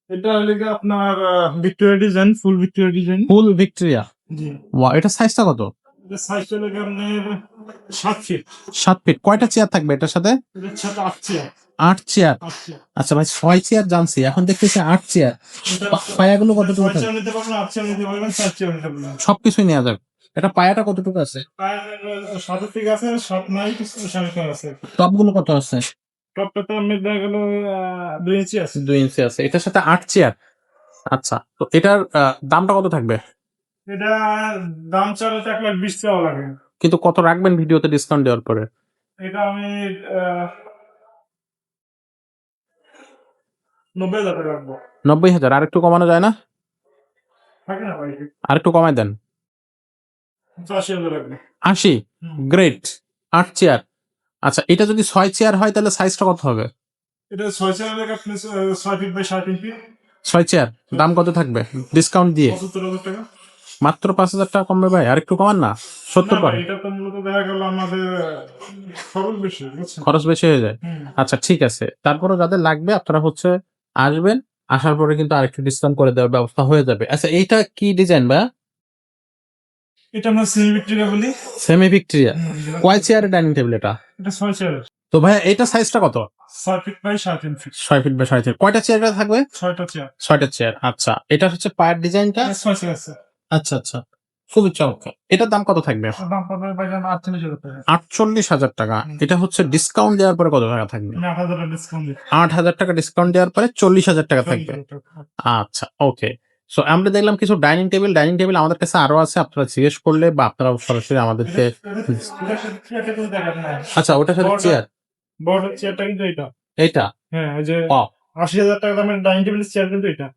এটা হলো গিয়ে আপনার Victoria design, full Victoria design. Full Victoria. জি। ওয়াও, এটা সাইজটা কত? এটা সাইজ হলো গিয়ে আপনার 7 ফিট। 7 ফিট। কয়টা চেয়ার থাকবে এটার সাথে? এটার সাথে 8 চেয়ার। 8 চেয়ার। 8 চেয়ার। আচ্ছা ভাই, 6 চেয়ার জানছি, এখন দেখতেছি 8 চেয়ার। পায়াগুলো কতটুকু 6 থাকবে? চেয়ার নিতে পারবেন, 8 চেয়ার নিতে পারবেন, 4 চেয়ার নিতে পারবেন। সবকিছুই নেওয়া যাবে। এটা পায়াটা কতটুকু আছে? পায়ের 7 ঠিক আছে, 7 নাই, 7.5 আছে। টপগুলো কত আছে? টপটা তো আমি দেখা গেল 2 ইঞ্চি আছে। 2 ইঞ্চি আছে। এটার সাথে 8 চেয়ার। আচ্ছা, তো এটার দামটা কত থাকবে? এটা দাম চাইলে 1,20,000 চাওয়া লাগে। কিন্তু কত রাখবেন ভিডিওতে ডিসকাউন্ট দেওয়ার পরে? এটা আমি 90,000 টাকা রাখবো। 90,000। আর একটু কমানো যায় না? থাকে না ভাই? আর একটু কমায় দেন। 85,000 রাখবো। 80। গ্রেট। 8 চেয়ার। আচ্ছা, এটা যদি 6 চেয়ার হয় তাহলে সাইজটা কত হবে? এটা 6 চেয়ার লাগে আপনি 6 ফিট বাই 3.5 ফিট। 6 চেয়ার দাম কত থাকবে ডিসকাউন্ট দিয়ে? 75,000 টাকা। মাত্র 5,000 টাকা কমবে ভাই, আর একটু কমান না? না 70 ভাই, করেন। এটা তো মূলত দেখা গেল আমাদের খরচ বেশি, বুঝছেন? খরচ বেশি হয়ে যায়। হুম। আচ্ছা ঠিক আছে, তারপরে যাদের লাগবে আপনারা হচ্ছে আসবেন, আসার পরে কিন্তু আরেকটু ডিসকাউন্ট করে দেওয়ার ব্যবস্থা হয়ে যাবে। আচ্ছা, এইটা কি ডিজাইন ভাই? এটা আমরা সেমি ভিক্টোরিয়া বলি। Semi Victoria. কয় চেয়ারের ডাইনিং টেবিল এটা? এটা 6 চেয়ারের। তো ভাই এটা সাইজটা কত? 6 feet by 3.5 feet. 6 feet by 6.5 feet. কয়টা চেয়ার থাকবে? 6টা চেয়ার। 6টা চেয়ার। আচ্ছা, এটা হচ্ছে পায়ের ডিজাইনটা। 6 চেয়ার আছে। আচ্ছা আচ্ছা, খুবই চমৎকার। এটার দাম কত থাকবে? দাম পড়বে ভাইজান 48,000 টাকা। 48,000 টাকা। এটা হচ্ছে ডিসকাউন্ট দেওয়ার পরে কত টাকা থাকবে? 8,000 টাকা ডিসকাউন্ট দিই। 8,000 টাকা ডিসকাউন্ট দেওয়ার পরে 40,000 টাকা থাকবে। 40,000 টাকা। আচ্ছা, ওকে। সো আমরা দেখলাম কিছু ডাইনিং টেবিল। ডাইনিং টেবিল আমাদের কাছে আরো আছে, আপনারা জিজ্ঞেস করলে বা আপনারা সরাসরি আমাদেরকে। চেয়ারটা কিন্তু দেখান না। আচ্ছা, ওটার সাথে চেয়ার। বড় চেয়ারটা কিন্তু এটা। এইটা। হ্যাঁ, ওই যে ও 80,000 টাকা দামের ডাইনিং টেবিলের চেয়ার কিন্তু এটা।